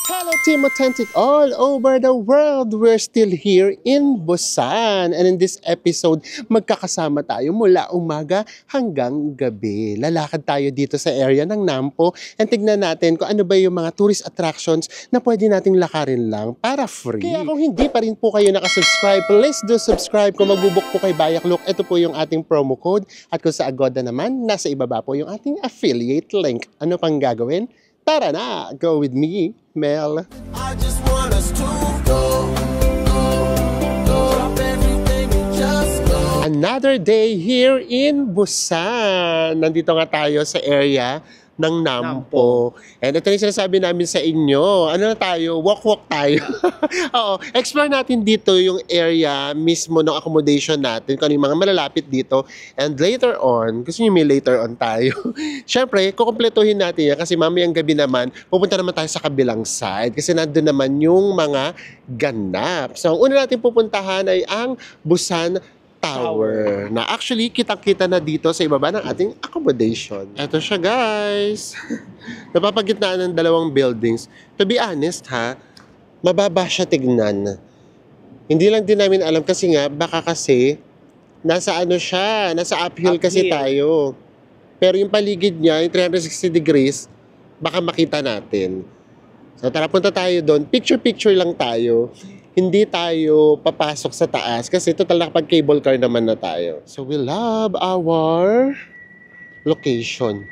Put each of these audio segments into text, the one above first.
Hello Team Authentic all over the world! We're still here in Busan. And in this episode, magkakasama tayo mula umaga hanggang gabi. Lalakad tayo dito sa area ng Nampo and tignan natin kung ano ba yung mga tourist attractions na pwede nating lakarin lang para free. Kaya kung hindi pa rin po kayo nakasubscribe, please do subscribe. Kung magbubuk po kay Bayaklok, ito po yung ating promo code. At kung sa Agoda naman, nasa ibaba po yung ating affiliate link. Ano pang gagawin? Tara na! Go with me, Mel. I just want us to go. Drop everything and just go. Another day here in Busan. Nandito nga tayo sa area ng Nampo. And ito yung sinasabi namin sa inyo. Ano na tayo? Walk-walk tayo. Oo. Explore natin dito yung area mismo ng accommodation natin. Kung ano yung mga malalapit dito. And later on, gusto nyo may later on tayo. Siyempre, kukumpletuhin natin yan kasi mamayang gabi naman, pupunta naman tayo sa kabilang side. Kasi nandun naman yung mga ganap. So, ang una natin pupuntahan ay ang Busan Tower na actually kitang-kita na dito sa ibaba ng ating accommodation. Eto siya guys. Napapagitnaan ng dalawang buildings. To be honest ha, mababa siya tignan. Hindi lang din namin alam kasi nga baka kasi nasa ano siya, nasa uphill kasi tayo. Pero yung paligid niya, yung 360 degrees, baka makita natin. So tara punta tayo doon. Picture-picture lang tayo. Hindi tayo papasok sa taas kasi total nakapag cable car naman na tayo. So we love our location.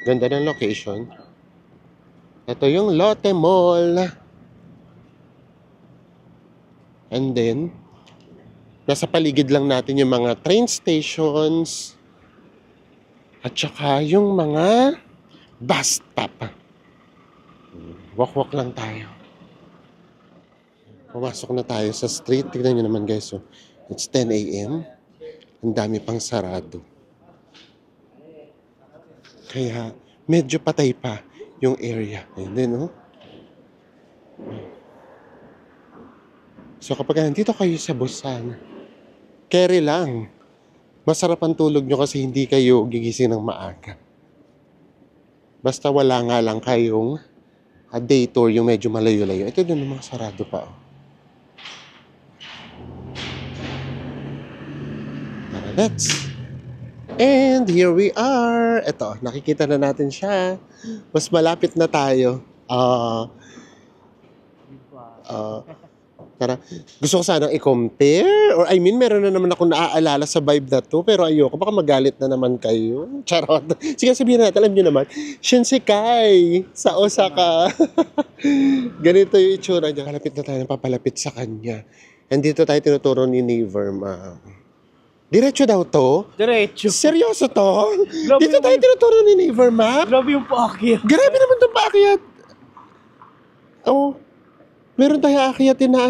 Ganda ng location. Ito yung Lotte Mall. And then, nasa paligid lang natin yung mga train stations. At saka yung mga bus stop. Walk-walk lang tayo. Pumasok na tayo sa street. Tignan nyo naman guys. So, it's 10 a.m. Ang dami pang sarado. Kaya medyo patay pa yung area. And then, oh. So kapag nandito kayo sa Busan, carry lang. Masarap ang tulog nyo kasi hindi kayo gigising ng maaga. Basta wala nga lang kayong day tour yung medyo malayo-layo. Ito din mga sarado pa. Oh. Let's. And here we are. Ito, nakikita na natin siya. Mas malapit na tayo. Tara. Gusto ko sanang i-compare. Or I mean, meron na naman ako naaalala sa vibe na to. Pero ayoko, baka magalit na naman kayo. Charot. Sige, sabihin natin, alam nyo naman. Shinsekai sa Osaka. Ganito yung itsura niya. Kalapit na tayo, papalapit sa kanya. And dito tayo tinuturo ni Never, ma'am. Diretso daw to? Diretso. Seryoso to? Grabe Dito tayo tinuturo ni Never Map? Grabe yung paakyat. Grabe naman itong paakyat. Oh, meron tayo aakyatin na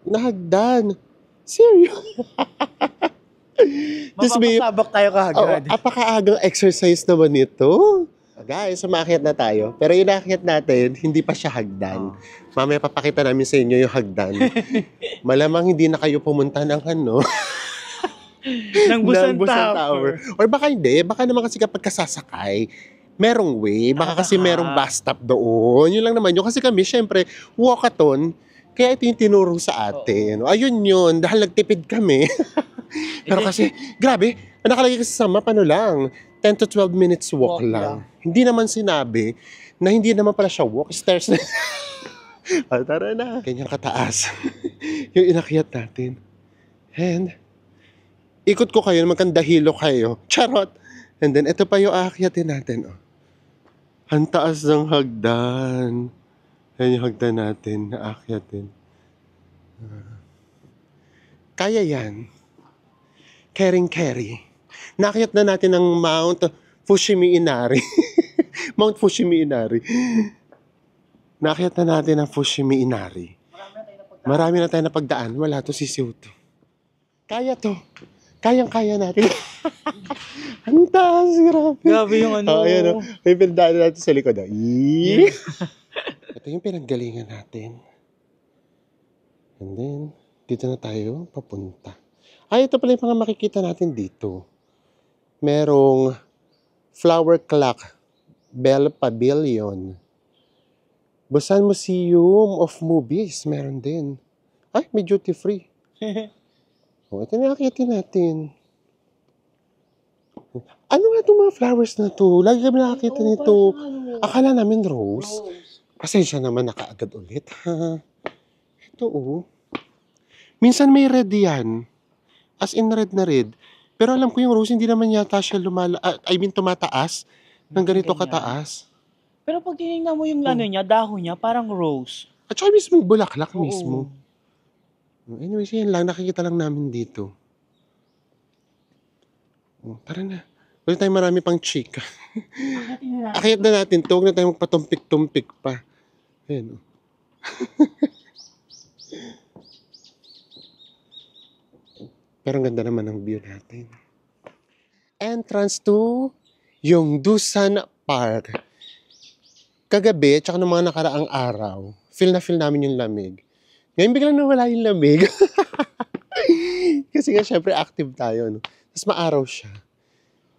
na hagdan. Seryoso? Mapapasabak tayo kagad. Apakaagang exercise naman ito. Guys, umaakyat na tayo. Pero yung naakyat natin, hindi pa siya hagdan. Mamaya papakita namin sa inyo yung hagdan. Malamang hindi na kayo pumunta ng ng Busan Tower. Or baka hindi, baka naman kasi kapag kasasakay, merong way, baka kasi merong bus stop doon. Yun lang naman yun. Kasi kami, syempre, walkathon, kaya ito yung tinuro sa atin. Ayun yun, dahil nagtipid kami. Pero kasi, grabe, nakalagay kasi sa map, lang, 10 to 12 minutes walk lang. Hindi naman sinabi na hindi naman pala siya walk, stairs na. Tara na. Ganyan kataas. Yung inakyat natin. And, ikot ko kayo, magkandahilo kayo. Charot! And then, ito pa yung aakyatin natin. Oh. Ang taas ng hagdan. Yan yung hagdan natin, aakyatin. Kaya yan. Caring-carry. Naakyat na natin ang Mount Fushimi Inari. Mount Fushimi Inari. Naakyat na natin ang Fushimi Inari. Marami na tayo napagdaan. Wala to, sisiw to. Kaya to. Kayang-kaya natin. Ang taas, grabe. Grabe yung Ayan, may pinagdaan natin sa likod. Ito yung pinanggalingan natin. And then, dito na tayo papunta. Ito pala yung mga makikita natin dito. Merong flower clock, Bell Pavilion. Busan Museum of Movies, meron din. Ay, may duty free. Oh, ito nakakitin natin. Ano nga itong mga flowers na to? Lagi kami nakakita nito. Akala namin rose. Pasensya naman, nakaagad ulit, ha? Ito, oh. Minsan may red yan. As in red na red. Pero alam ko yung rose, hindi naman yata siya tumataas ng ganito kataas. Pero pag tinignan mo yung ano niya, dahon niya, parang rose. At saka mismo bulaklak Oo. mismo. Anyways, yan lang. Nakikita lang namin dito. Oh, tara na. Wala tayong marami pang chika. Akit na natin to. Huwag na tayong magpatumpik-tumpik pa. Ayan. Oh. Pero ang ganda naman ng view natin. Entrance to yung Dusan Park. Kagabi, tsaka ng mga nakaraang araw, feel namin yung lamig. Ngayon biglang nawala yung lamig. Kasi nga syempre active tayo. No? Tapos maaraw siya.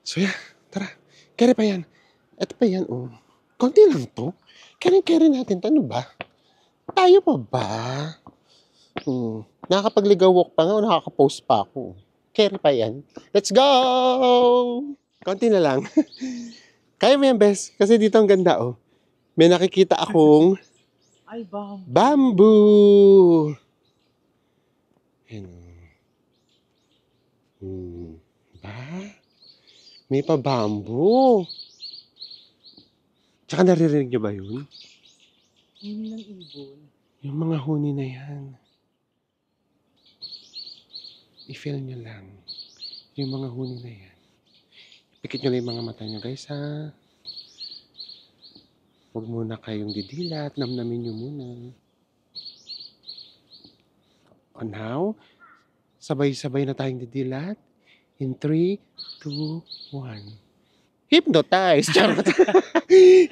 So yeah, tara. Carry pa yan. Ito pa yan, oh. Konti lang to. Carry natin to. Ano ba? Tayo pa ba? Nakakapagligaw walk pa nga o nakakapost pa ako. Carry pa yan. Let's go! Konti na lang. Kaya mo yan, bes. Kasi dito ang ganda, oh. May nakikita akong Ay, bamboo. Ayan, oh. Ba? May pa bamboo. Tsaka naririnig niyo ba yun? Huni ng ibon. Yung mga huni na yan. I-feel nyo lang. Yung mga huni na yan. Pikit nyo lang yung mga mata nyo, guys, ha? Huwag muna kayong didilat. Namnamin nyo muna. O now, sabay-sabay na tayong didilat. In 3, 2, 1. Hypnotize! Charot!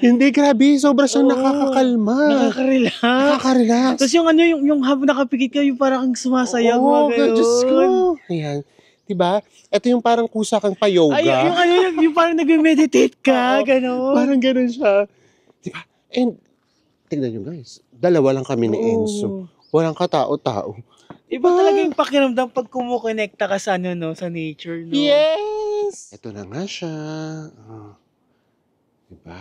Hindi, grabe. Sobra siyang nakakakalma. Nakaka-relax. Nakaka-relax. Tapos yung ano, yung habang nakapikit ka, yung parang sumasayaw. Oo, mga ganun. Diyos ko. Ayan. Diba? Ito yung parang kusa kang pa-yoga. Ay, yung ano, yung parang nag-meditate ka, Oo, gano'n. Parang ganun siya. Diba? And, tignan nyo guys. Dalawa lang kami ni Enzo. Walang katao-tao. Iba talaga yung pakiramdam pag kumukonekta ka sa ano, no, sa nature, no? Yes! Ito na nga siya. Oh. Diba?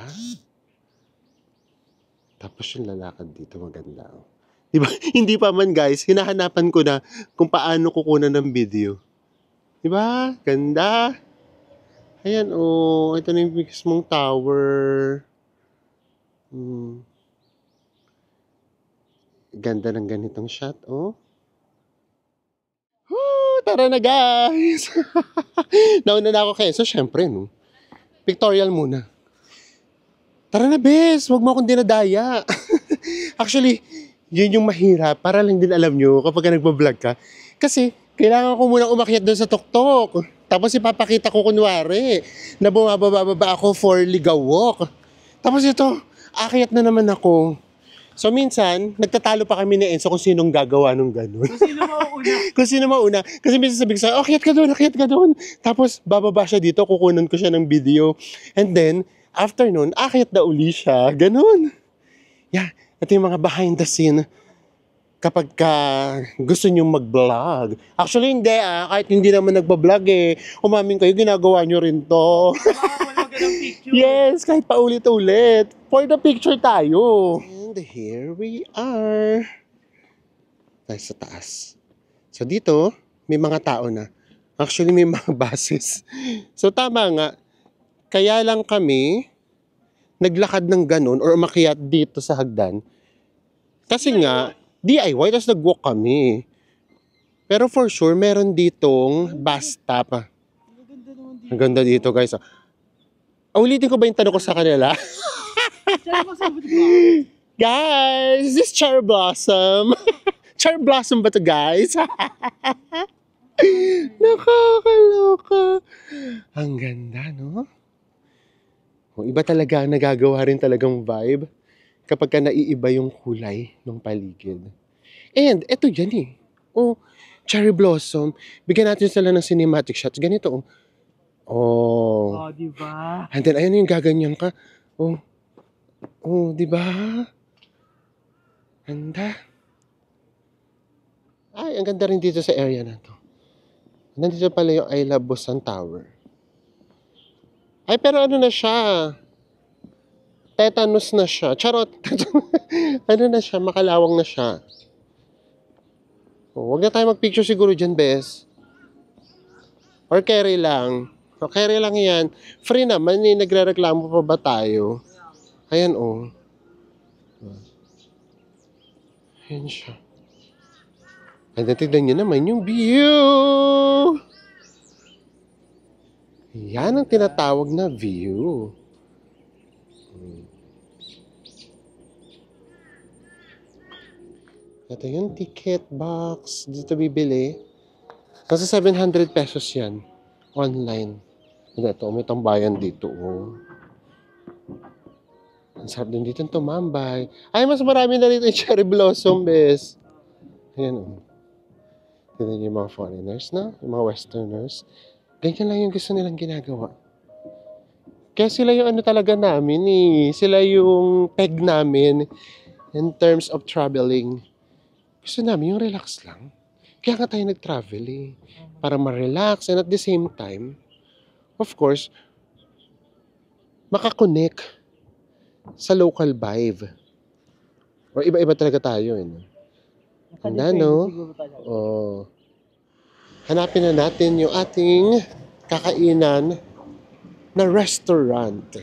Tapos yung lalakad dito maganda. Oh. Diba? Hindi pa man guys, hinahanapan ko na kung paano kukunan ng video. Diba? Ganda. Ayan, oh. Ito na yung mismong tower. Ganda ng ganitong shot, oh. Tara na guys! Nauna na ako kayo. So, syempre, no? Pictorial muna. Tara na, bes! Huwag mo akong dinadaya. Actually, yun yung mahirap. Para lang din alam nyo kapag nagbablog ka. Kasi, kailangan ko muna umakyat doon sa tuktok. Tapos ipapakita ko kunwari na bumababa ako for ligaw walk. Tapos ito, akyat na naman ako. So minsan, nagtatalo pa kami ni Enzo kung sinong gagawa nung gano'n. Kung sino mauuna. Kung sino mauna. Kasi minsan sabi ko sa akyat ka doon. Tapos bababa siya dito, kukunan ko siya ng video. And then, after nun, akyat na uli siya. Ganon. Yeah, ito yung mga behind the scene kapag gusto nyo mag-vlog. Actually, hindi kahit hindi naman nagbablog umamin kayo, ginagawa nyo rin to. Wala ganang picture. Yes, kahit paulit-ulit. For the picture tayo. And here we are. Tayo sa taas. So dito, may mga tao na. Actually, may mga buses. So tama nga, kaya lang kami naglakad ng ganun or umakyat dito sa hagdan. Kasi nga, DIY, tapos nag-walk kami. Pero for sure, meron ditong bus stop. Ang ganda dito, guys. Ulitin ko ba yung tanong ko sa kanila? Guys, is this cherry blossom? Cherry blossom ba to, guys? Nakakaloka. Ang ganda, no? Iba talaga, nagagawa rin talagang vibe kapag ka naiiba yung kulay ng paligid. And, eto yan cherry blossom. Bigyan natin sila ng cinematic shots. Ganito, Oh, diba? And then, ayun yung gaganyan ka. Oh, diba? Ganda. Ay, ang ganda rin dito sa area na to. Nandito pala yung I Love Busan Tower. Ay, pero ano na siya? Tetanus na siya. Charot. Ano na siya? Makalawang na siya. Huwag na tayo magpicture siguro dyan, bes. Or carry lang. O, carry lang yan. Free naman eh. Nagre-reklamo pa ba tayo? Ayan, oh. Ayan siya. Ay, natignan nyo naman yung view! Yan ang tinatawag na view. Ito yung ticket box. Dito bibili. Nasa 700 pesos yan. Online. Ito, may tambayan dito. Oh. Ang sarap din dito tumambay. Ay, mas marami na rito yung cherry blossom, bes. Ayan, oh. Tignan yung mga foreigners, na? Yung mga westerners. Ganyan lang yung gusto nilang ginagawa. Kaya sila yung ano talaga namin, eh. Sila yung peg namin in terms of traveling. Gusto namin yung relax lang. Kaya nga tayo nag-travel, eh. Para ma-relax and at the same time, of course, makakonect sa local vibe. O iba-iba talaga tayo, eh. Handa, no? Oh. Hanapin na natin yung ating kakainan na restaurant.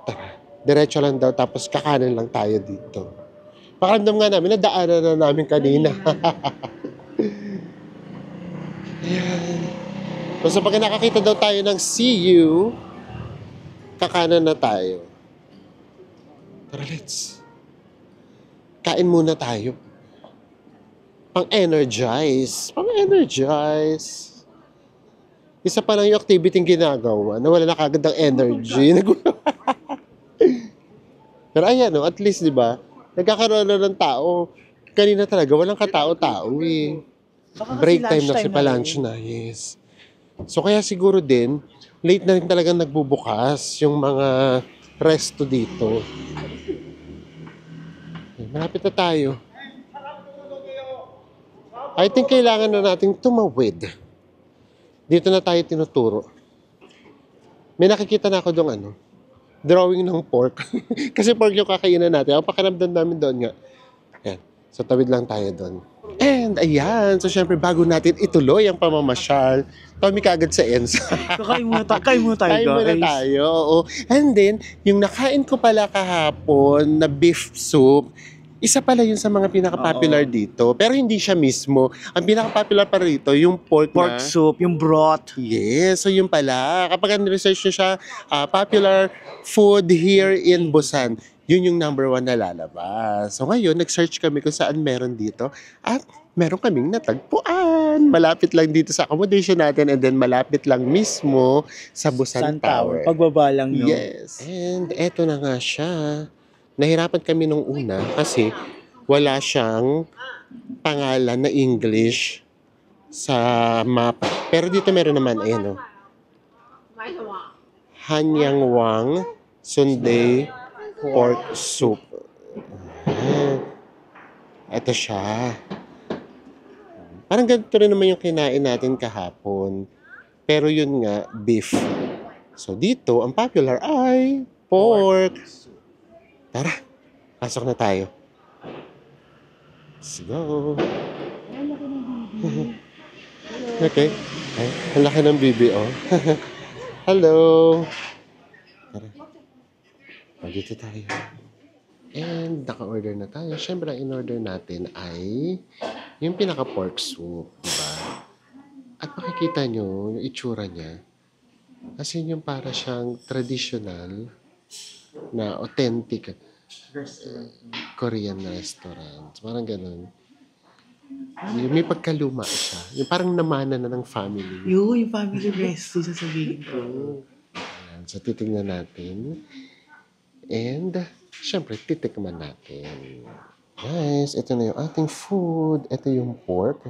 Tara, diretso lang daw tapos kakanan lang tayo dito. Pakiramdam nga namin, nadaanan na namin kanina. Ayan. Basta pag nakakita daw tayo ng CU, kakanan na tayo. Tara, let's. Kain muna tayo. Pang-energize. Pang-energize. Isa pa lang yung activity yung ginagawa na wala na kagad ng energy. Pero ayan, no, at least, di ba, nagkakaroon na ng tao. Kanina talaga, walang katao-tao eh. Break time na kasi pa lunch na, yes. So kaya siguro din, late na rin talagang nagbubukas yung mga resto dito. Malapit na tayo. I think kailangan na nating tumawid. Dito na tayo tinuturo. May nakikita na ako doon drawing ng pork. Kasi pork yung kakainan natin. Ang pakiramdam namin doon nga. Ayan. So tawid lang tayo doon. And ayan. So syempre bago natin ituloy ang pamamasyal, kami kaagad sa ENSA. Kain muna tayo, Kain muna guys. tayo, oo. And then, yung nakain ko pala kahapon na beef soup, isa pala yun sa mga pinaka-popular dito. Pero hindi siya mismo. Ang pinaka-popular pa rito, yung pork Pork na... soup, yung broth. Yes, so yun pala. Kapag research nyo siya, popular food here in Busan, yun yung number 1 na lalabas. So ngayon, nag-search kami kung saan meron dito. At meron kaming natagpuan. Malapit lang dito sa accommodation natin and then malapit lang mismo sa Busan Sun Tower. Tower. Pagbaba lang, no? Yes. And eto na nga siya. Nahirapan kami nung una kasi wala siyang pangalan na English sa mapa. Pero dito meron naman, ayan o. Hanyang Wang Sundae Pork Soup. Ito siya. Parang ganito rin naman yung kinain natin kahapon. Pero yun nga, beef. So dito, ang popular ay pork. Tara, pasok na tayo. Let's go. Okay. Ay, ang laki ng bibi, oh. Hello. Tara. Dito tayo. And naka-order na tayo. Siyempre, ang in-order natin ay yung pinaka-pork soup, diba? At makikita nyo yung itsura niya. Kasi yung para siyang traditional na authentic Korean restaurant. Parang ganun. Yung may pagkaluma siya. Yung parang namana na ng family. Yung family resto, sasabihin ko. Ayan, so titingnan natin. And, syempre, titikman natin. Guys, ito na yung ating food. Ito yung pork.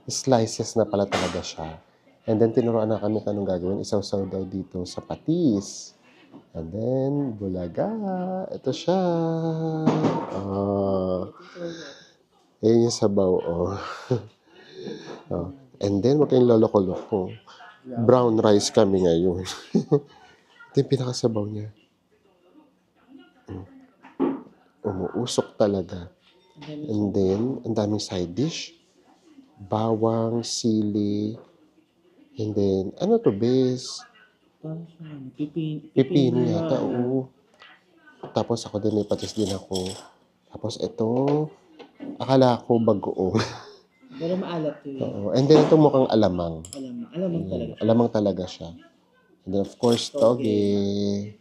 Slices na pala talaga siya. And then, tinuruan na kami kung anong gagawin. Isaw-saw daw dito sa patis. And then, Bulaga. Ito siya. Oh. Ayan yung sabaw, oh. Oh. And then, wag kayong loloko-loko. Brown rice kami ngayon. Ito yung pinakasabaw niya. Umuusok talaga. And then, ang daming side dish. Bawang, sili. And then, ano to, bes? Pipino yata, oo. Tapos ako din, may patis din ako. Tapos ito, akala ko bagoong. Pero maalat to Oo. And then ito mukhang alamang. Alamang talaga. Alamang talaga siya. And then of course, toge.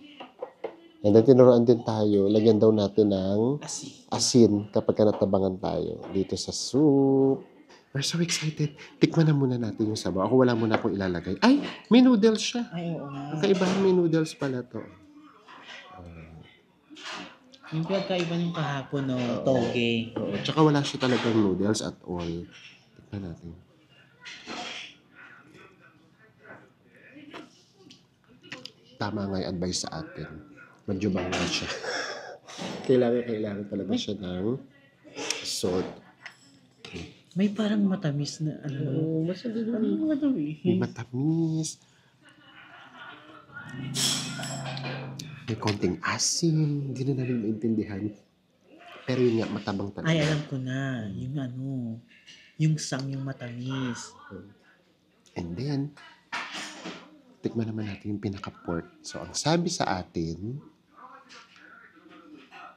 And then tinuruan din tayo, lagyan daw natin ng asin kapag ka natabangan tayo dito sa soup. We're so excited. Tikman na muna natin yung sabaw. Ako wala muna akong ilalagay. Ay, may noodles siya. Ay, oo nga. Ang kaibahan, may noodles pala to. Yung pagkaiba ng kahapon, no? Toge. Oo. Tsaka wala siya talagang noodles at all. Tikman natin. Tama nga yung advice sa atin. Medyo bangga siya. kailangan talaga siya ng salt. May parang matamis na ano. Oo, masarap. Ano matamis? May matamis. May konting asin. Hindi na namin maintindihan. Pero yun nga, matabang talaga. Ay, alam ko na. Yung ano, yung sang yung matamis. And then, tikman naman natin yung pinaka-pork. So, ang sabi sa atin,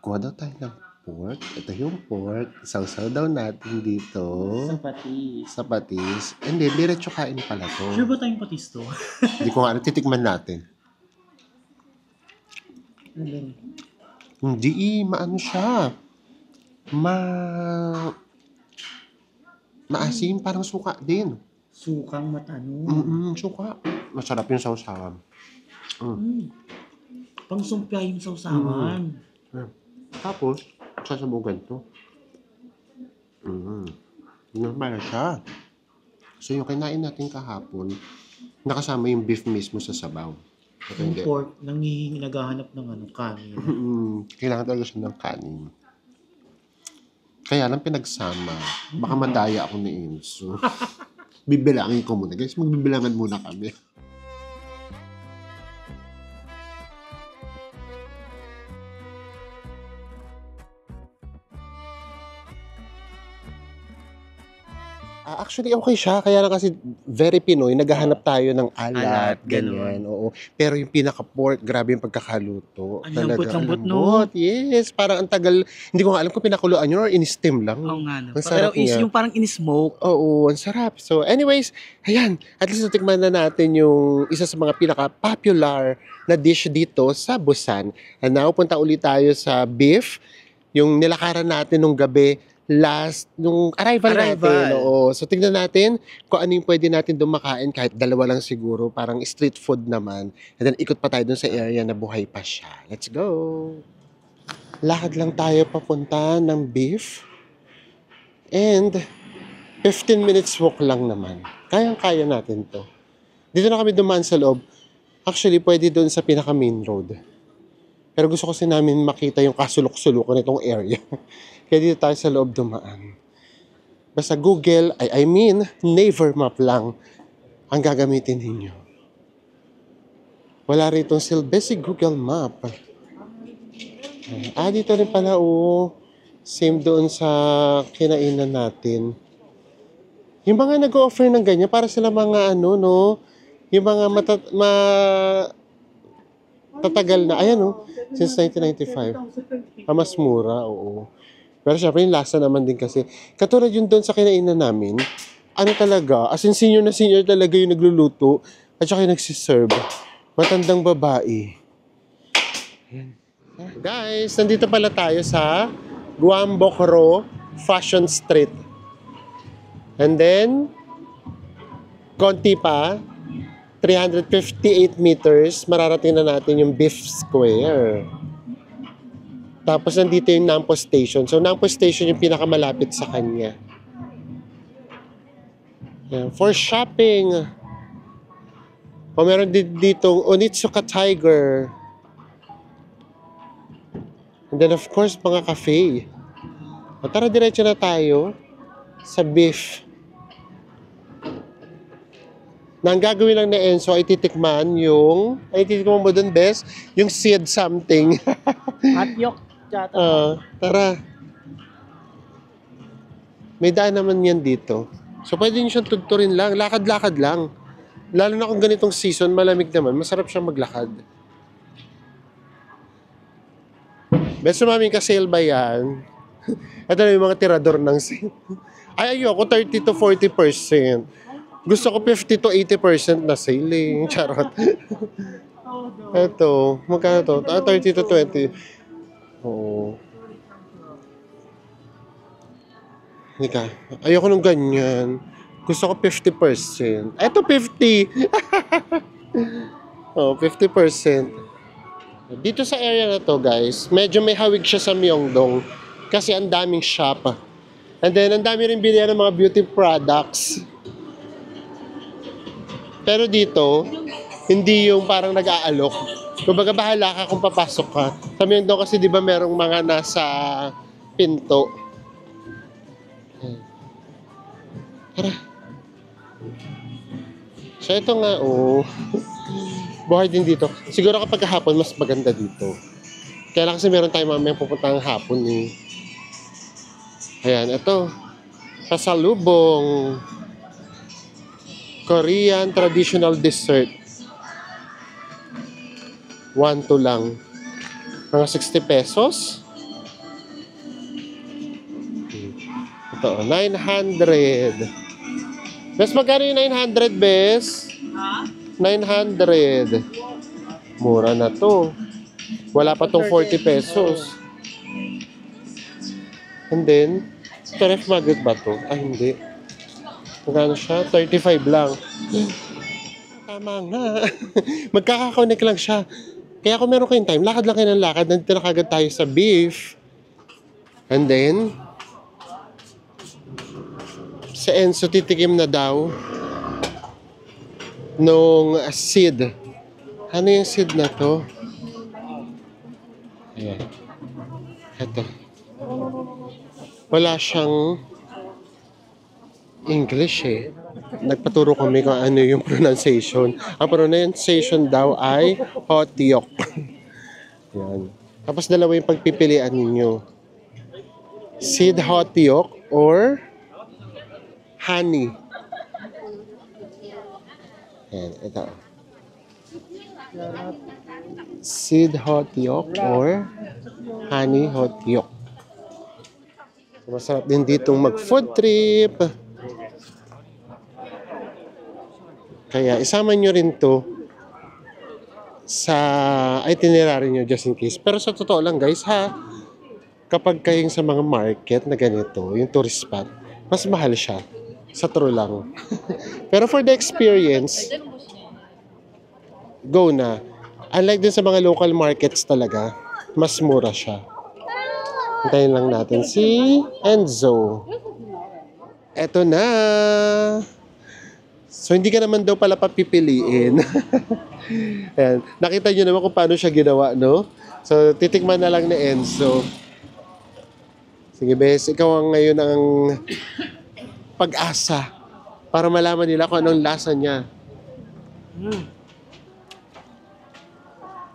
kuha daw tayo ng pork. Ito yung pork. Sausaw daw natin dito. Sa patis. Sa patis. And then, diretso kain pala to. Sure ba tayong patis to? Hindi ko nga, titikman natin. Hindi, maano siya. Maasim, parang suka din. Sukang matano. Suka. Masarap yung sausawan. Pang sumpya yung sausawan. Tapos, sasabugan to. Normal siya. So, yung kinain natin kahapon, nakasama yung beef mismo sa sabaw. Ito Yung hindi. pork, naghahanap ng ano, kanin. Kailangan talaga siya ng kanin. Kaya lang pinagsama. Baka madaya ako ni Inso. Bibilangin ko muna. Guys, magbibilangan muna kami. Actually, okay siya. Kaya lang kasi very Pinoy, naghahanap tayo ng alat, Alat, ganyan. Oo. Pero yung pinaka-pork, grabe yung pagkakaluto. Ang Talaga, lambot-lambot, ang no? lambot. Yes, parang ang tagal. Hindi ko nga alam kung pinakuluan yun or in-steam lang. Oo nga, no? Ang Pero sarap niya. yung parang in-smoke. Oo, ang sarap. So, anyways, ayan. At least natikman na natin yung isa sa mga pinaka-popular na dish dito sa Busan. And now, punta ulit tayo sa beef. Yung nilakaran natin nung gabi, nung arrival natin. Oo. So, tignan natin kung ano yung pwede natin dumakain kahit dalawa lang siguro. Parang street food naman. And then, ikot pa tayo dun sa area na buhay pa siya. Let's go! Lakad lang tayo papunta ng beef. And 15 minutes walk lang naman. Kayang-kaya natin to. Dito na kami dumaan sa loob. Actually, pwede doon sa pinaka-main road. Pero gusto kasi namin makita yung kasulok-sulukan nitong area. Kaya dito tayo sa loob dumaan. Basta Google, I mean, Naver Map lang ang gagamitin ninyo. Wala rito basic Google Map. Dito rin pala, same doon sa kinainan natin. Yung mga nag-offer ng ganyan, para sila mga yung mga tatagal na, since 1995. Mas mura, oo. Pero syempre yung lasa naman din kasi. Katulad yun doon sa kinainan namin, talaga, as in senior na senior talaga yung nagluluto at saka yung nagsiserve. Matandang babae. Ayan. Guys, nandito pala tayo sa Guambokro Fashion Street. And then, konti pa, 358 meters, mararating na natin yung Beef Square. Tapos nandito yung Nampo Station. So, Nampo Station yung pinakamalapit sa kanya. Yan. For shopping, meron din ditong Onitsuka Tiger. And then of course, mga cafe. O, tara, diretso na tayo sa beef. Na ang gagawin lang ni Enzo ay titikman titikman mo dun, Bes, yung seed something. Hot yok. Tsata. Tara. May daan naman yan dito. So, pwede nyo siyang tudturin lang. Lakad-lakad lang. Lalo na kung ganitong season, malamig naman. Masarap siyang maglakad. Bes, sumaming ka-sale ba yan? Ito na yung mga tirador ng sale. Ay, ayoko, 30 to 40%. Gusto ko 50 to 80% na sale eh. Charot. Ito, magkano to? 30 to 20. Oo. Ika, ayoko nung ganyan. Gusto ko 50%. Ito 50. Oh, 50%. Dito sa area na to, guys, medyo may hawig siya sa Myeongdong kasi ang daming shop. And then, ang dami rin bilihan ng mga beauty products. Pero dito, hindi yung parang nag-aalok. Kumbaga, bahala ka kung papasok ka. Sa Myeongdong kasi, di ba, merong mga nasa pinto. Tara. So, ito nga, buhay din dito. Siguro kapag hapon, mas maganda dito. Kaya lang kasi meron tayong mamayang pupuntang hapon eh. Ayan, ito. Pasalubong. Korean traditional dessert. 1-2 lang. Mga 60 pesos. Ito, 900. Bes, magkano yung 900, Bes? Ha? 900. Mura na to. Wala pa tong 40 pesos. And then, ref magnet ba to? Ay, hindi. Magkano siya? 35 lang. Tama nga. Magkaka-connect lang siya. Kaya kung meron kayong time, lakad lang kayo ng lakad. Nandito na kagad tayo sa beef. And then, sa Enzo, titikim na daw nung seed. Ano yung seed na to? Ayan. Ito. Wala siyang English eh. Nagpaturo kami kung ano yung pronunciation. Ang pronunciation daw ay Hotiok. Yan. Tapos dalawa yung pagpipilian ninyo. Seed Hotiok or honey. Yan, ito. Seed Hotiok or honey Hotiok. Masarap din ditong mag-food trip. Kaya isama nyo rin to sa itinerary nyo just in case. Pero sa totoo lang guys ha, kapag kayong sa mga market na ganito, yung tourist spot, mas mahal siya. Sa true lang. Pero for the experience, go na. Unlike din sa mga local markets talaga, mas mura siya. Hintayin lang natin si Enzo. Eto na. So, hindi ka naman daw pala papipiliin. Ayan. Nakita nyo naman kung paano siya ginawa, no? So, titikman na lang ni Enzo. Sige, Bes. Ikaw ang ngayon ang pag-asa para malaman nila kung anong lasa niya.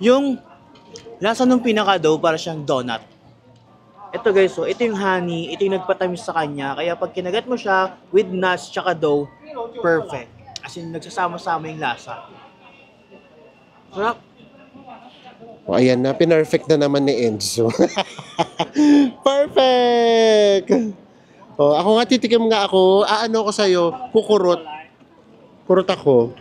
Yung lasa nung pinaka-dough para siyang donut. Ito guys, so ito yung honey, ito yung nagpatamis sa kanya. Kaya pag kinagat mo siya with nuts tsaka dough, perfect. As in, nagsasama-sama yung lasa. Sarap. O ayan na, pinerfect na naman ni Enzo. Perfect! O, ako nga titikim nga ako, aano ko sa'yo, kukurot. Kurot ako.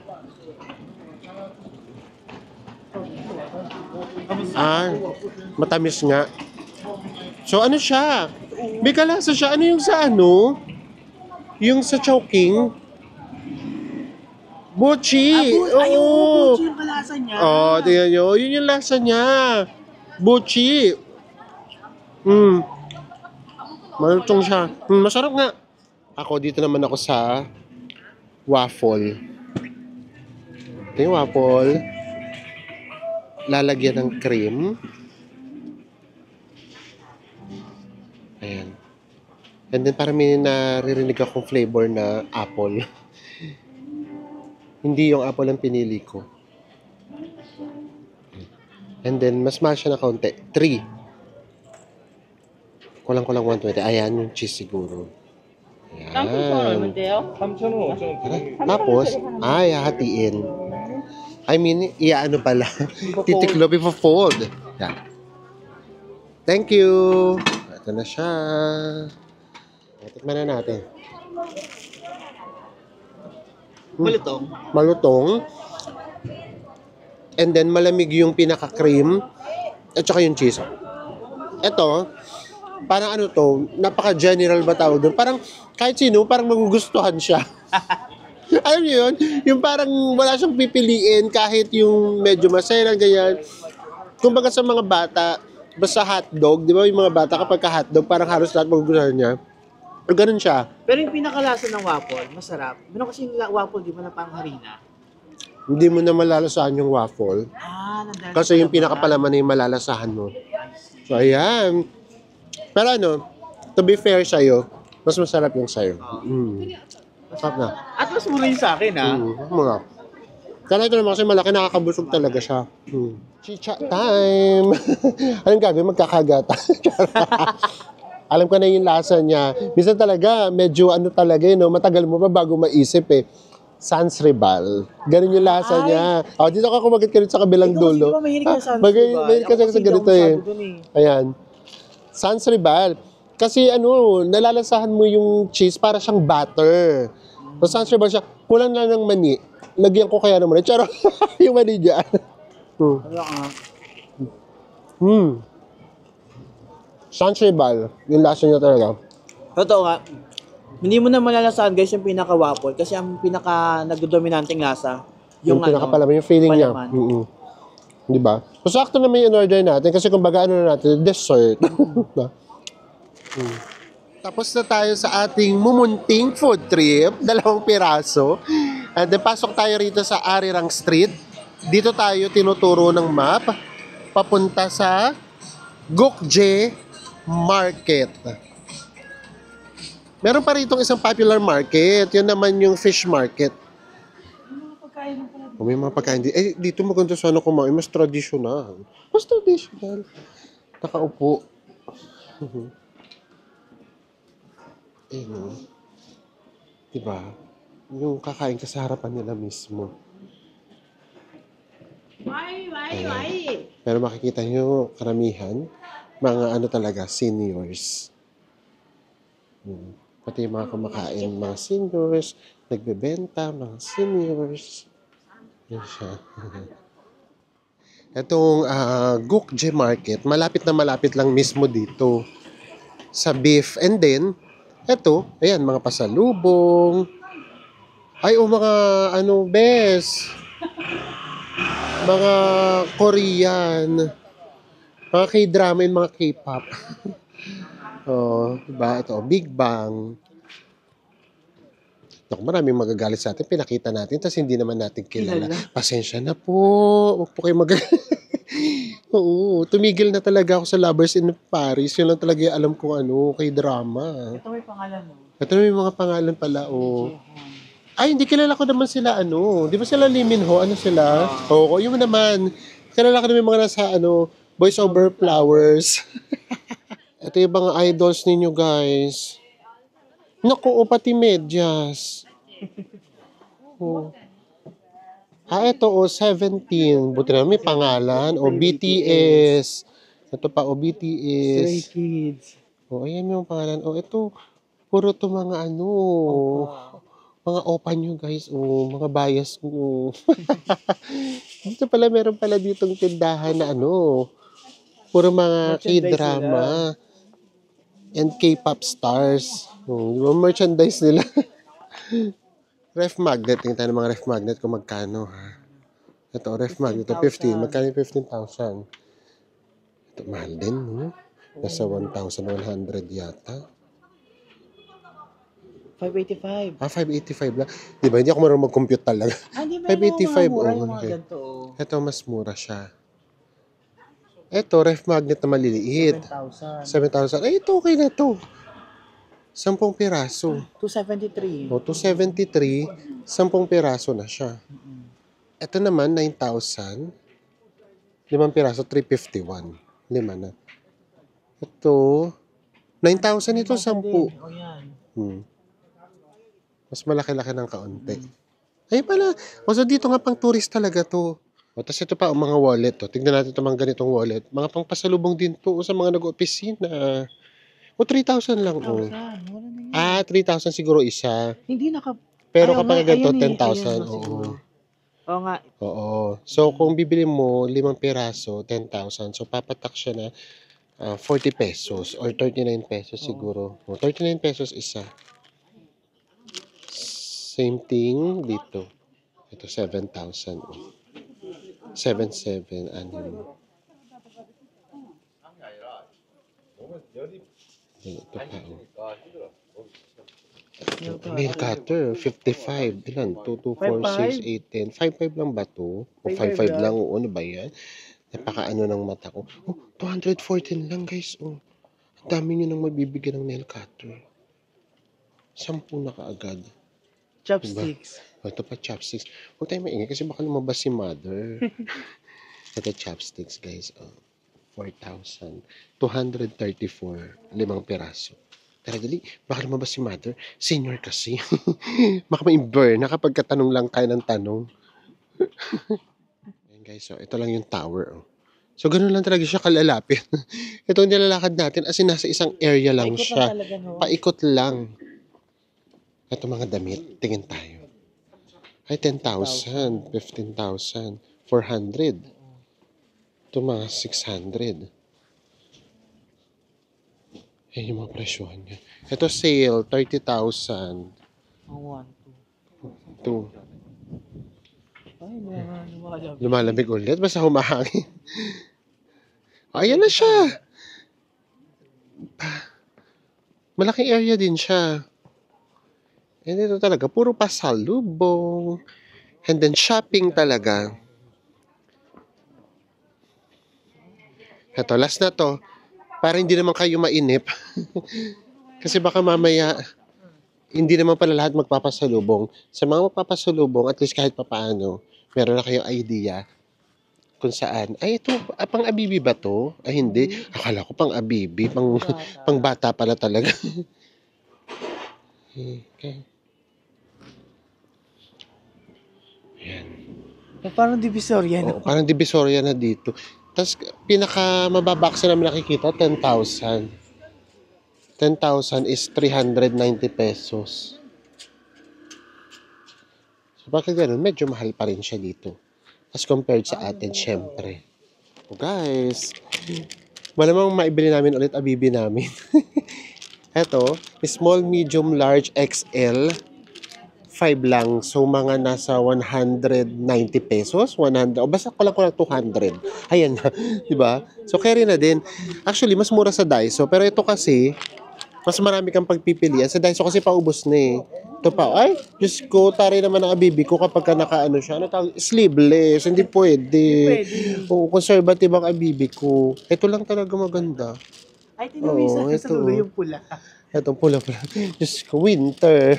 Matamis nga. So ano siya? May kalasa siya. Ano yung sa ano? Yung sa Chowking? Buchi! Oo! Buchi yung kalasa niya. Tingnan nyo. Yun yung lasa niya. Buchi. Malutong siya. Masarap nga. Ako, dito naman ako sa waffle. Ito yung waffle. Lalagyan ng cream. Ayan. And then parang may naririnig akong flavor na apple. Hindi yung apple ang pinili ko. And then, mas mahal siya na kaunti. 3. Kulang-kulang 120. Ayan, yung cheese siguro. Ayan. Tapos, ay, hahatiin. I mean, ano pala. Titiklo before fold. Yeah. Thank you. Ito na siya. Tikman na natin. Malutong. Malutong. And then, malamig yung pinaka-cream. At saka yung cheese. Ito, parang ano to, napaka-general ba tawag doon? Parang kahit sino, parang magugustuhan siya. Alam niyo yun? Yung parang wala siyang pipiliin kahit yung medyo masaya ganyan. Kumbaga sa mga bata, basta hotdog, di ba yung mga bata kapag ka-hotdog, parang halos lahat magugustuhan niya. O ganun siya. Pero yung pinakalasa ng waffle, masarap. Meron kasi yung waffle, di ba, na pang harina? Hindi mo na malalasahan yung waffle. Nandahil Kasi yung pinakapalaman na yung malalasahan mo. So, ayan. Pero ano, to be fair sa'yo, mas masarap yung sa'yo. Masarap na. At mas mura yung sa akin, ha? Mura. Kaya ito naman kasi malaki, nakakabusog talaga siya. Chicha time! Anong gagawin? Magkakagata. Alam ko na yung lasa niya. Minsan talaga, medyo ano talaga yun, no? Matagal mo pa bago maisip eh. Sans Ribal. Ganun yung lasa niya. Dito ka kumagat ka rin sa kabilang dulo. Di ba mahilig ka sa Sans Ribal? Mahilig ka sa ganito eh. Ayan. Sans Ribal. Kasi ano, nalalasahan mo yung cheese para siyang butter. So Sans Ribal siya, kulang na ng mani. Lagyan ko kaya naman. Charo, yung mani dyan. Sans Ribal. Yung lasa niya talaga. Totoo nga. Hindi mo na malalasahan guys yung pinaka-waffle kasi ang pinaka nagdodominanteng lasa Yung pinakapalaman, yung feeling niya. palaman. Di ba? So, sakto naman yung order natin kasi kumbaga ano na natin, dessert. Tapos na tayo sa ating mumunting food trip, 2 piraso. And then pasok tayo rito sa Arirang Street. Dito tayo tinuturo ng map papunta sa Gukje Market. Meron pa rito isang popular market. Yun naman yung fish market. May mga pagkain dito. Dito maganda sana kumain. Mas traditional. Mas traditional. Nakaupo. No? Diba? Yung kakain ka sa harapan nila mismo. Pero makikita nyo, karamihan, mga ano talaga, seniors. Pati yung mga kumakain, mga seniors, nagbebenta, mga seniors. Yan siya. Itong Gukje Market, malapit na malapit lang mismo dito sa beef. And then, eto, ayan, mga pasalubong. Ay, mga ano, bes. Mga Korean. Mga K-drama and mga K-pop. Diba? Ito, Big Bang. Naku, maraming magagalit sa atin. Pinakita natin, tapos hindi naman natin kilala. Pasensya na po. Huwag po kayo Oo, tumigil na talaga ako sa Lovers in Paris. Yun lang talaga yung alam kong ano, K-drama. Ito may pangalan mo. Ito may mga pangalan pala, Ay, hindi kilala ko naman sila, Di ba sila Lee Min Ho? Ano sila? Oo, yun naman. Kilala ko naman mga nasa, Voice Over Flowers. Ito yung mga idols ninyo, guys. Naku, pati medyas. Ito, 17. Buti na may pangalan. BTS. Ito pa, BTS. Stray Kids. Ayan yung pangalan. Ito, puro to mga mga opa nyo, guys. Mga bias nyo. Dito pala, meron pala ditong tindahan na puro mga K-drama and K-pop stars. Yung merchandise nila. Ref magnet. Tingnan tayo ng mga ref magnet kung magkano, ha. Ito, ref magnet. Ito, 15. Magkano yung 15,000? Ito, mahal din, Nasa 1,100 yata. 585. 585 lang. Di ba? Hindi ako marunong mag-compute talaga. 585. Ito. Ito, mas mura siya. Eto, ref magnet na maliliit. 7,000. 7,000. Ay, ito okay na to. 10 piraso. 273. O, 273, 10 piraso na siya. Ito naman, 9,000. 5 piraso, 351. 5 na. Ito, 9,000 ito, 10. O yan. Mas malaki-laki ng kaunti. Ay pala. O, so dito nga pang tourist talaga to. O, tapos ito pa, ang mga wallet. O, tignan natin ito mga ganitong wallet. Mga pang pasalubong din to sa mga nag-opisina. O, 3,000 lang. O. 1,000. Wala na yan. 3,000 siguro isa. Hindi naka... Pero Ayaw kapag nga, ganito, ayun eh, 10,000. ayun, Oo. siguro. Oo nga. Oo. So, kung bibili mo 5 piraso, 10,000. So, papatak siya na 40 pesos or 39 pesos siguro. O, 39 pesos isa. Same thing dito. Ito, 7,000. 7,700. Ito pa. Nail cutter, 55. Ilan? 2, 2, 4, 6, 8, 10. 5,500 lang ba to? O 5,500 lang? Oo, ano ba yan? Napaka-ano ng mata ko. Oh, 214 lang guys. Oh. Ang dami nyo nang mabibigyan ng nail cutter. 10 na kaagad. Chopsticks. O, ito pa chopsticks. Huwag tayo maingay kasi baka lumabas si mother. Ito chopsticks guys. Oh, 4,000. 234. 5 piraso. Tara, dali. Baka lumabas si mother. Senior kasi. Baka ma-burn na kapag katanong lang tayo ng tanong. Ayan guys, so ito lang yung tower. Oh. So, ganun lang talaga siya kalalapit. Ito yung nilalakad natin as in nasa isang area lang Paikot siya. talaga, no? Paikot lang. Ito mga damit. Tingin tayo. Ay, 10,000. 15,000. 400. Ito mga 600. Ayan yung mga presyohan niya. Ito sale, 30,000. Ang 1, 2. Ito, Ay, lumalabas. lumalamig ulit. Basta humahangin. Ayan na siya. Malaking area din siya. And ito talaga, puro pasalubong. And then shopping talaga. Ito, last na to. Para hindi naman kayo mainip. Kasi baka mamaya, hindi naman pala lahat magpapasalubong. Sa mga magpapasalubong, at least kahit papaano, meron na kayong idea kung saan. Ay, ito, pang abibi ba to? Ay, hindi. Akala ko pang abibi, pang bata pala talaga. Okay. Ayan. Parang divisoria, no? Oo, parang divisoria na dito. Tapos, pinaka mababaksa namin nakikita, 10,000. 10,000 is 390 pesos. So, bakit ganun? Medyo mahal pa rin siya dito. As compared sa atin, syempre. So, guys, malamang maibili namin ulit abibi namin. Eto, small, medium, large, XL. 5 lang. So, mga nasa 190 pesos. 100. O, basta ko lang 200. Ayan na. Diba? So, carry na din. Actually, mas mura sa Daiso. Pero ito kasi, mas marami kang pagpipilian. Sa Daiso kasi paubos na eh. Ito pa. Ay, Diyos ko, taray naman ang abibi ko kapag ka nakaano siya. Ano tawag? Sleeveless. Hindi pwede. Oo, conservative ang abibi ko. Ito lang talaga maganda. Ay, tinawisa Oo, sa ito. dulo yung pula. Itong pula-pula. Diyos ko, winter.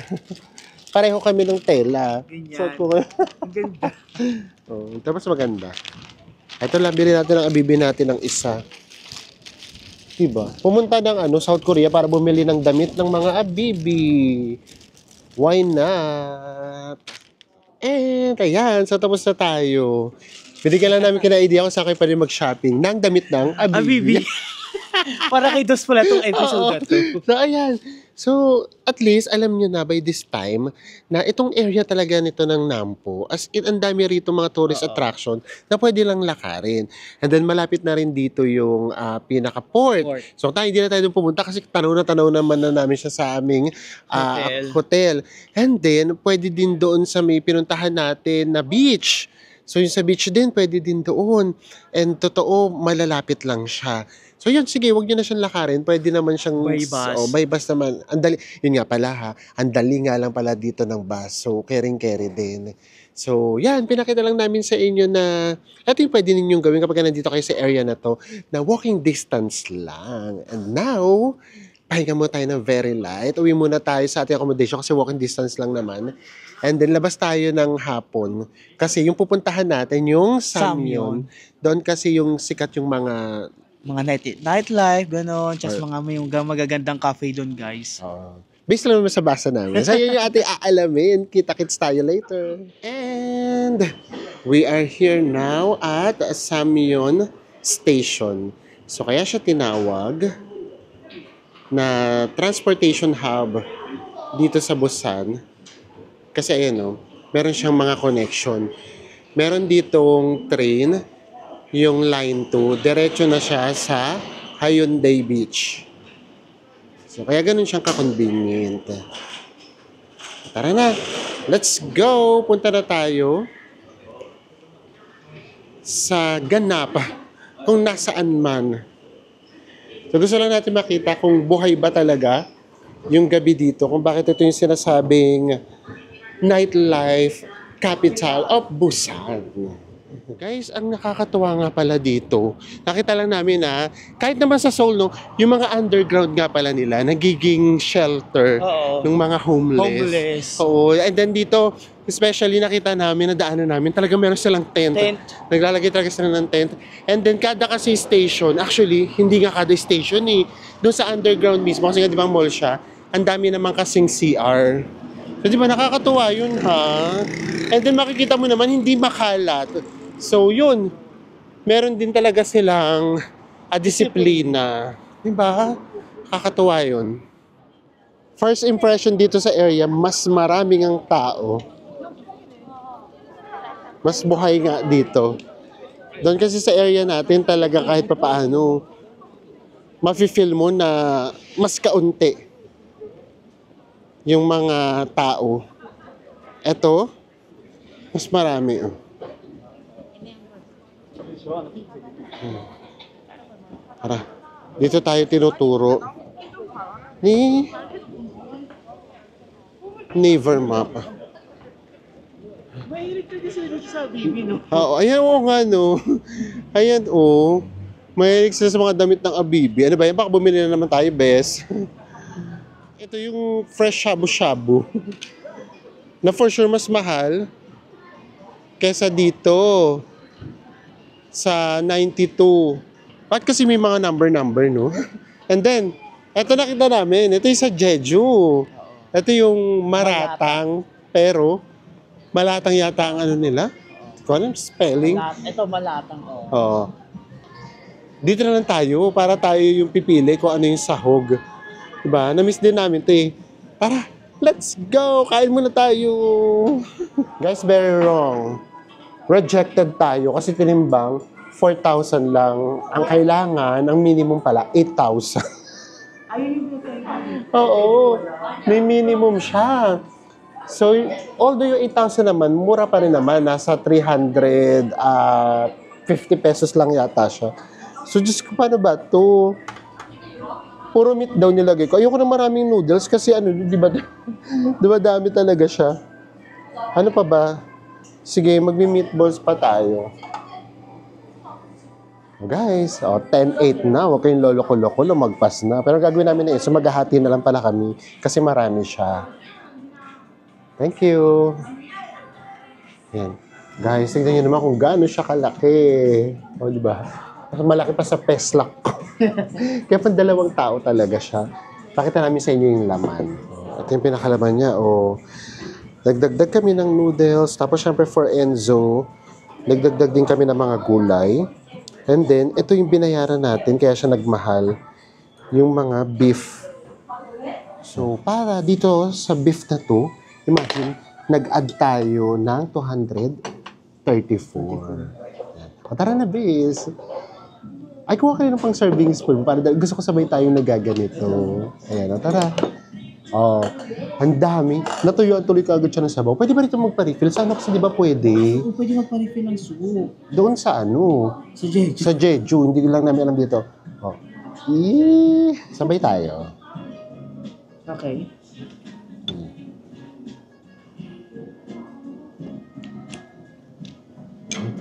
Pareho kami ng tela. Ganyan. Suot ko Ang ganda. oh, tapos maganda. Ito lang, bilhin natin ang abibi natin ng isa. Diba? Pumunta ng South Korea para bumili ng damit ng mga abibi. Why not? And, ayan. So, tapos na tayo. Binigyan lang namin kina-idea kung saan kayo pa rin mag-shopping ng damit ng abibi. Abibi. Para kay Dos pala itong episode na to. So, ayan. So, at least, alam nyo na by this time, na itong area talaga nito ng Nampo, as in, ang dami rito mga tourist attraction na pwede lang lakarin. And then, malapit na rin dito yung pinaka-port. Port. So, hindi na tayo doon pumunta kasi tanaw naman na namin siya sa aming hotel. And then, pwede din doon sa may pinuntahan natin na beach. So, yung sa beach din, pwede din doon. And totoo, malalapit lang siya. So, yun, sige, wag nyo na siyang lakarin. Pwede naman siyang... By bus. By bus naman. Andali, yun nga pala ha, andali nga lang pala dito ng bus. So, carry din. So, yan, pinakita lang namin sa inyo na ito yung pwede ninyong gawin kapag nandito kayo sa area na to, na walking distance lang. And now, pahinga mo tayo ng very light. Uwi muna tayo sa ating accommodation kasi walking distance lang naman. And then, labas tayo ng hapon. Kasi yung pupuntahan natin, yung Samyun. Doon kasi yung sikat yung mga... nightlife, gano'n. Tsaka mga may magagandang cafe doon, guys. Based lang naman sa basa namin. So, yun yung ating aalamin. Kita-kits tayo later. And we are here now at Samyun Station. So, kaya siya tinawag na transportation hub dito sa Busan. Kasi ayan o, meron siyang mga connection. Meron ditong train, yung line 2. Diretso na siya sa Hyundai Beach. So, kaya ganun siyang ka-convenient. Tara na. Let's go. Punta na tayo sa ganap kung nasaan man. So, gusto lang natin makita kung buhay ba talaga yung gabi dito. Kung bakit ito yung sinasabing nightlife capital of Busan. Guys, ang nakakatuwa nga pala dito, nakita lang namin na kahit naman sa Seoul, no, yung mga underground nga pala nila, nagiging shelter ng mga homeless. Oo, and then dito, especially nakita namin, na daanan namin, talaga meron silang tent. Naglalagay talaga sila ng tent. And then kada kasi station, actually, hindi nga kada station eh. Doon sa underground mismo, kasi nga di ba mall siya, ang dami naman kasing CR. So di ba nakakatuwa yun ha? And then makikita mo naman, hindi makalat. So, yun. Meron din talaga silang disiplina. Diba? Kakatuwa yun. First impression dito sa area, mas maraming ang tao. Mas buhay nga dito. Doon kasi sa area natin talaga kahit papaano, mafe-feel mo na mas kaunti yung mga tao. Eto, mas marami. Tara, dito tayo tinuturo ni Naver Map. Mahilig ka kasi sa Bibi, no? Oo, ayan o nga no. Ayan o. Mahilig sila sa mga damit ng Abibi. Ano ba yan? Baka bumili na naman tayo, bes. Ito yung fresh shabu-shabu. Na for sure mas mahal kesa dito sa 92. Bakit kasi may mga number, no? And then, eto nakita namin. Ito yung sa Jeju. Ito yung maratang, pero malatang yata ang ano nila. Hindi ko alam, spelling. Ito malatang, Oo. Dito na lang tayo para tayo yung pipili kung ano yung sahog. Diba? Na-miss din namin ito eh. Tara, let's go! Kain muna tayo! Guys, very wrong. Rejected tayo kasi tinimbang 4,000 lang. Ang kailangan, ang minimum pala, 8,000. Oo, may minimum siya. So, although yung 8,000 naman, mura pa rin naman. Nasa 350 pesos lang yata siya. So, Diyos ko, paano ba ito? Puro meat daw nilagay ko. Ayoko na maraming noodles kasi ano, di ba dami talaga siya. Ano pa ba? Sige, magmi-meatballs pa tayo. Guys, 10-8 na. Huwag kayong loloko-loko, lumagpas na. Pero gagawin namin na so maghahati na lang pala kami kasi marami siya. Thank you. Yan. Guys, tignan nyo naman kung gaano siya kalaki. O, di ba? Malaki pa sa peslak ko. Kaya pang 2 tao talaga siya. Pakita namin sa inyo yung laman. Ito yung pinakalaman niya. Nagdagdag kami ng noodles. Tapos syempre for Enzo, nagdagdag din kami ng mga gulay. And then, ito yung binayaran natin. Kaya siya nagmahal. Yung mga beef. So, para dito sa beef na to, imagine, nag-add tayo ng 234. O, tara na, bis. Ay, kuha kayo ng pang serving spoon. Para gusto ko sabay tayong nagaganito. Ayan, o, tara. Oh, ang dami. Natuyuan tuloy ka agad siya ng sabaw. Pwede ba rito magpa-refill? Sana kasi di ba pwede? Pwede magpa-refill ng soup. Doon sa ano? Sa Jeju. Sa Jeju. Hindi lang namin alam dito. Oh. Sabay tayo. Okay.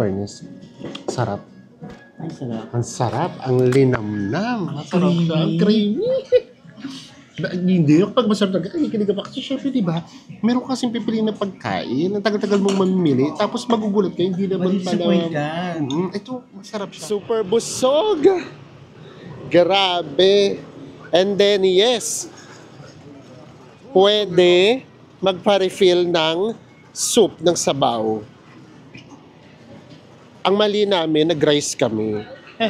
fairness. Sarap. Ay, sarap. Ang sarap. Ang linamnam. Masarap siya. Ang creamy. Hindi yung pag masarap talaga, kakikinig ka pa. Kasi syempre, di ba, meron kasing pipiliin na pagkain, ang tagal-tagal mong mamimili, tapos magugulat ka, hindi naman pala. Disappoint ka. Ito, masarap siya. Super busog! Grabe! And then, yes, pwede magpa-refill ng soup ng sabaw. Ang mali namin, nag-rice kami.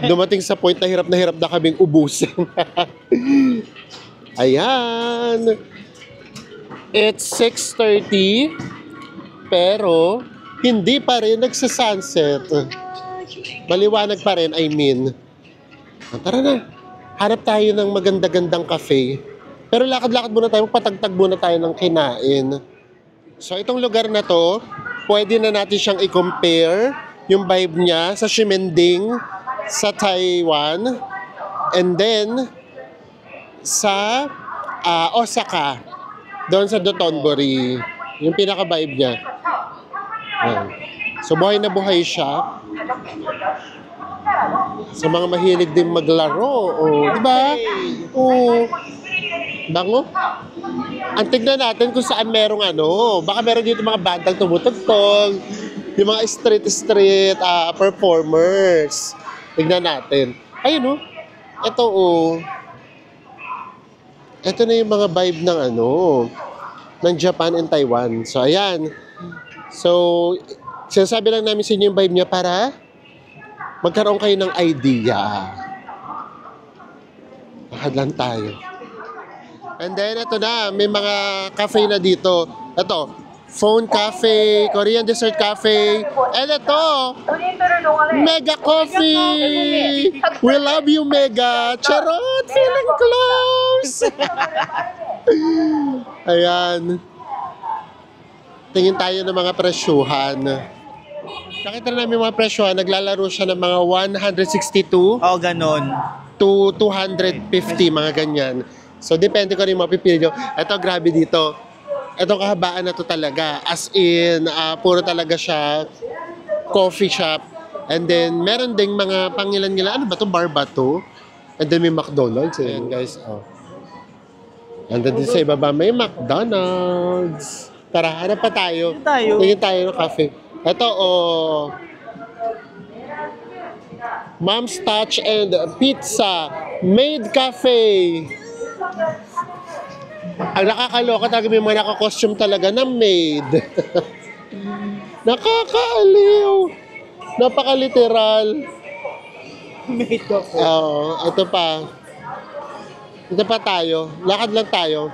Dumating sa point na hirap na kaming ubusin. Ayan. It's 6:30, pero hindi pa rin nagsasunset. Maliwanag pa rin, I mean. Tara na. Hanap tayo ng maganda-gandang cafe. Pero lakad-lakad muna tayo, patagtag muna tayo ng kinain. So itong lugar na to, pwede na natin siyang i-compare yung vibe niya sa Ximending sa Taiwan. And then, sa Osaka, doon sa Dotonbori, yung pinaka-vibe niya. Ayan. So buhay na buhay siya. Sa mga mahilig din maglaro, di ba? Bango. Ang tignan natin kung saan merong baka meron dito mga bandang tumutugtog, yung mga street performers. Tignan natin. Ayun ito ito na yung mga vibe ng ng Japan and Taiwan. So, ayan. So, sinasabi lang namin sa inyo yung vibe niya para magkaroon kayo ng idea. Lakad lang tayo. And then, ito na. May mga cafe na dito. Ito, Phone Cafe, Korean Dessert Cafe. And ito, Mega Coffee! We love you, Mega! Charot! Feeling close! Ayan. Tingin tayo ng mga presyuhan. Nakita na namin mga presyuhan, naglalaro siya ng mga 162 Ganon. to 250, mga ganyan. So, depende ko rin mapipili nyo. Ito, grabe dito. Itong kahabaan na to talaga. As in, puro talaga siya coffee shop. And then, meron ding mga pangilan-ngilan. Ano ba to? Bar ba to? And then may McDonald's. Ayan, guys. And then sa ibaba may McDonald's. Tara, hanap pa tayo. Tingin tayo ng cafe. Ito, Mom's Touch and Pizza Maid Cafe. Ang nakakaloka talaga, may mga naka-costume talaga na maid. Nakakaaliw. Napaka-literal. Maid coffee. Ito pa. Ito pa tayo. Lakad lang tayo.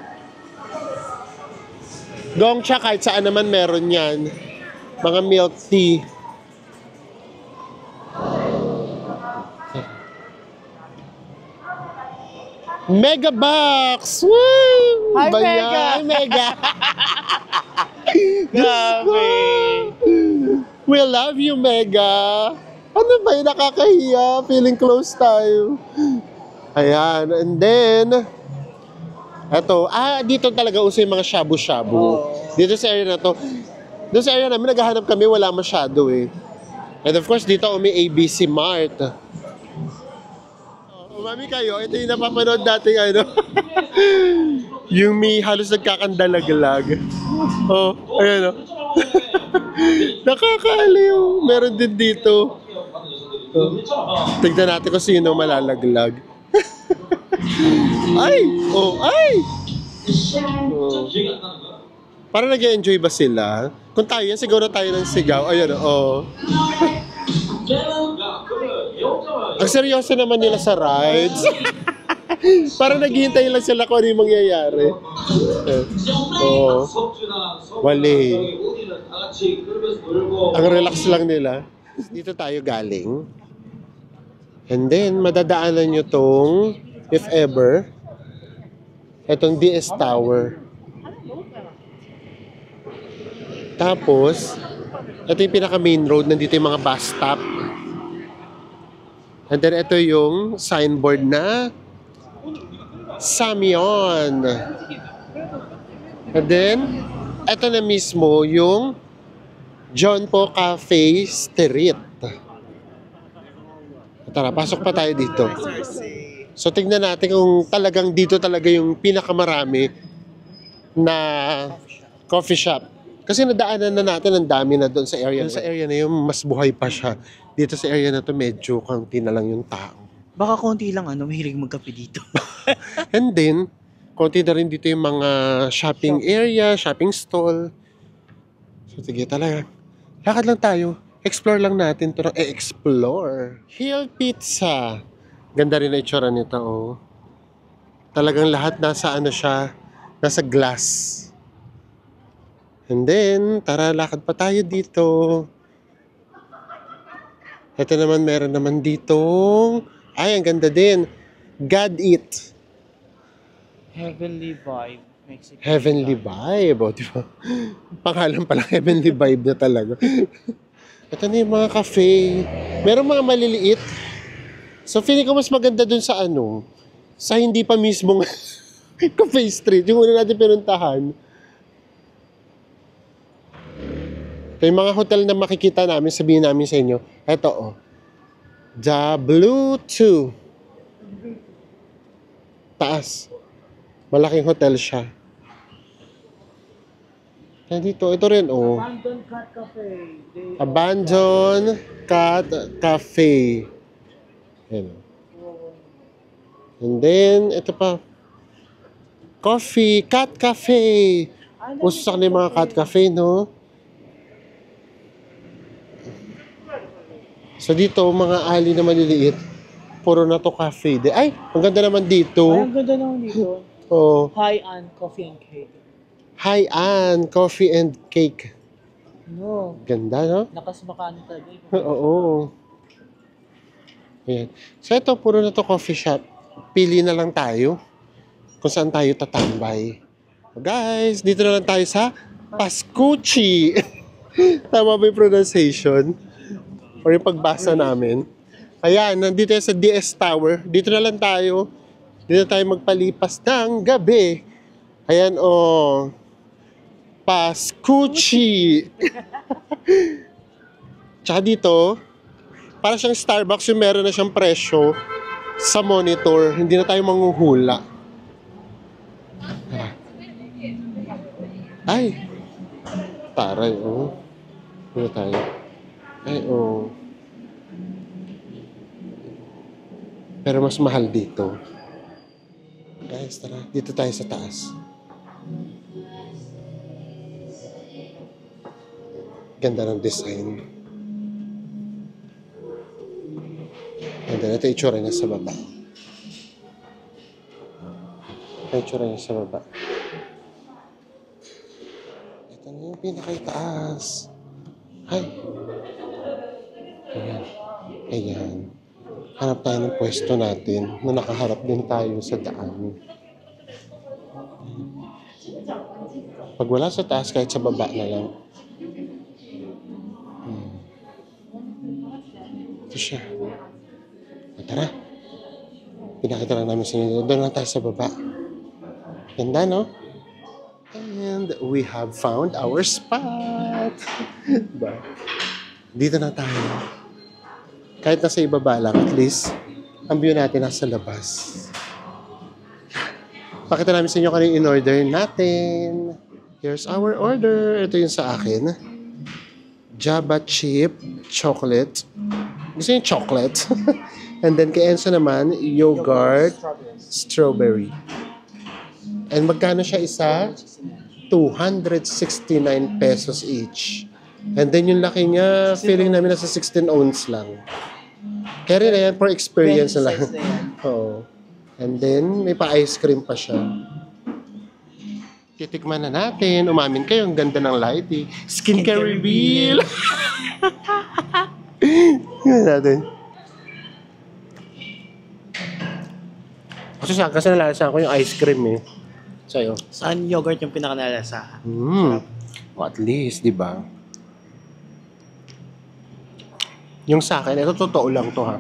Gongcha, kahit saan naman meron yan. Mga milk tea. Mega Box! Woo! Hi, Ba Mega! yan? Hi, Mega! Grabe! We love you, Mega! Ano ba yun? Nakakahiya. Feeling close tayo. Ayan. And then, eto. Dito talaga uso yung mga shabu-shabu. Dito sa area na to. Doon sa area namin, naghahanap kami, wala masyado eh. And of course, dito may ABC Mart. Umami kayo, ito yung napapanood natin yung may halos nagkakandalaglag. Ayan Nakakaaliw. Meron din dito. Tignan natin kung sino malalaglag. Ay! Ay! Parang nag-enjoy ba sila? Kung tayo yan, siguro tayo ng sigaw. Ayan Ang seryoso naman nila sa rides. Parang naghihintay lang sila kung ano yung mangyayari. Wali. Ang relax lang nila. Dito tayo galing. And then, madadaanan nyo tong, if ever, itong DS Tower. Tapos, ito yung pinaka main road. Nandito yung mga bus stop. And then, ito yung signboard na Samyeon. And then, ito na mismo yung Jeonpo Cafe Street. Tara, pasok pa tayo dito. So, tignan natin kung talagang dito talaga yung pinakamarami na coffee shop. Kasi nadaanan na natin, ang dami na doon sa area. Doon sa area na yun, mas buhay pa siya. Dito sa area na to, medyo kaunti na lang yung tao. Baka konti lang mahilig magkape dito. And then, konti na rin dito yung mga shopping area, shopping stall. So, sige talaga. Lakad lang tayo. Explore lang natin ito. Explore. Hill Pizza. Ganda rin na itsura nito, oh. Talagang lahat nasa ano siya, nasa glass. And then, tara, lakad pa tayo dito. Ito naman, meron naman ditong, ay, ang ganda din. God Eat. Heavenly Vibe. Mexican. Heavenly Vibe, oh, di ba? Pangalan pala, Heavenly Vibe na talaga. Ito na yung mga cafe. Meron mga maliliit. So, feeling ko mas maganda dun sa ano, sa hindi pa mismong cafe street, yung una natin pinuntahan. Ito yung mga hotel na makikita namin, sabihin namin sa inyo. Ito, oh. The Blue 2. Taas. Malaking hotel siya. Kaya dito, ito rin, oh. Abandoned Cat Cafe. Abandon Cat Cafe. Ayan. And then, ito pa. Coffee, Cat Cafe. Uso sa kanila yung mga Cat Cafe, no? So dito, mga alley na maliliit, puro na to cafe. Ay, ang ganda naman dito. Ay, ang ganda naman dito. Oh, High-end Coffee and Cake. High-end Coffee and Cake. No, Ganda, no? nakasmakano talaga. Oo. Ayan. So ito, puro na to coffee shop. Pili na lang tayo kung saan tayo tatambay. So guys, dito na lang tayo sa Pascucci. Tama ba yung pronunciation? Or yung pagbasa namin. Ayan, nandito sa DS Tower. Dito na lang tayo. Dito tayo magpalipas ng gabi. Ayan, oh. Pascucci. Tsaka dito, para siyang Starbucks yung meron na siyang presyo sa monitor. Hindi na tayo manghuhula. Ay! Taray, oh. Dito tayo. Ay, oh. Pero mas mahal dito. Guys, tara. Dito tayo sa taas. Ganda ng design. And then, ito itsura niya sa baba. Ito itsura niya sa baba. Ito na yung pinakaitaas. Ay! Ayan. Ayan. Hanap tayo ng pwesto natin na nakaharap din tayo sa daan. Pag wala sa taas, kahit sa baba na lang. Ito siya. Tara. Pinakita lang namin sa inyo. Doon lang tayo sa baba. Ganda, no? And we have found our spot. Diba? Dito na tayo. Kahit nasa ibaba lang, at least, ang view natin nasa labas. Pakita namin sa inyo kung ano yung in-order natin. Here's our order. Ito yung sa akin. Java chip chocolate. Gusto yung chocolate. And then kay Enzo naman, yogurt, strawberry. And magkano siya isa? 269 pesos each. And then yung laki niya, feeling namin nasa 16 ounce lang. Kaya rin na yan, for experience na lang. Oo. And then, may pa-ice cream pa siya. Titikman na natin. Umamin kayo, ang ganda ng lighting. Skincare reveal! Yan natin. Kasi nalalasan ko yung ice cream eh. Sa'yo. Saan yogurt yung pinakanalasa? At least, di ba? Yung sa akin, ito totoo lang to ha.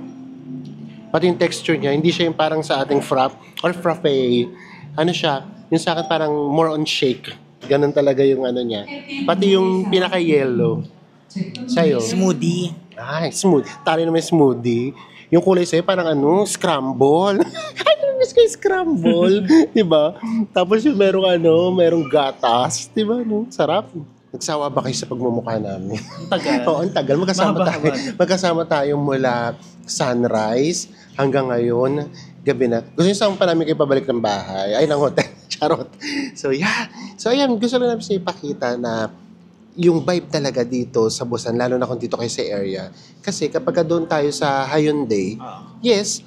Pati yung texture niya, hindi siya yung parang sa ating frap or frappe. Ano siya, yung sa akin parang more on shake. Ganun talaga yung ano niya. Pati yung pinaka-yellow. Sa'yo. Smoothie. Ay, smoothie. Tari naman yung smoothie. Yung kulay sa'yo parang ano, scramble. Ano miss ko yung scramble, di ba? Tapos yung merong gatas, di ba? No? Sarap. Nagsawa ba kayo sa pagmumukha namin? Ang tagal. Oo, ang tagal. Mahaba-haba. Magkasama tayo mula sunrise hanggang ngayon, gabi na. Gusto nyo saan pa namin kayo pabalik ng bahay? Ay, ng hotel. Charot. So, yeah. So, ayan. Gusto lang namin sa ipakita na yung vibe talaga dito sa Busan, lalo na kung dito kayo sa area. Kasi kapag doon tayo sa Hyundai, yes,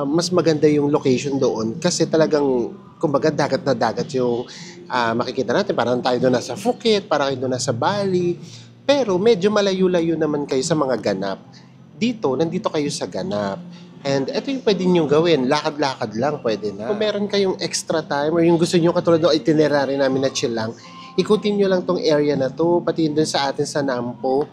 mas maganda yung location doon kasi talagang, kumbaga, dagat na dagat yung makikita natin. Parang tayo doon nasa Phuket, parang tayo doon nasa Bali. Pero medyo malayo-layo naman kayo sa mga ganap. Dito, nandito kayo sa ganap. And ito yung pwede nyo gawin. Lakad-lakad lang, pwede na. Kung meron kayong extra time or yung gusto nyo katulad ng itinerary namin na chill lang, ikutin nyo lang tong area na to, pati doon sa atin sa Nampo.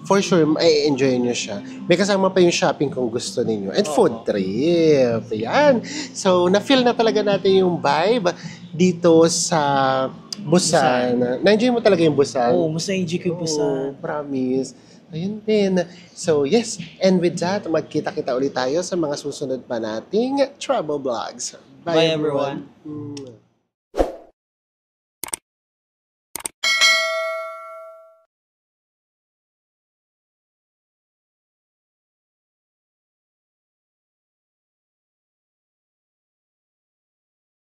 For sure, ai-enjoy nyo siya. May kasama pa yung shopping kung gusto ninyo. And food trip. Yan. So, na-feel na talaga natin yung vibe dito sa Busan. Na-enjoy mo talaga yung Busan? Oo, mas na-enjoy ko yung Busan. Oo, promise. Ayun din. So, yes. And with that, magkita-kita ulit tayo sa mga susunod pa nating travel vlogs. Bye, everyone. everyone.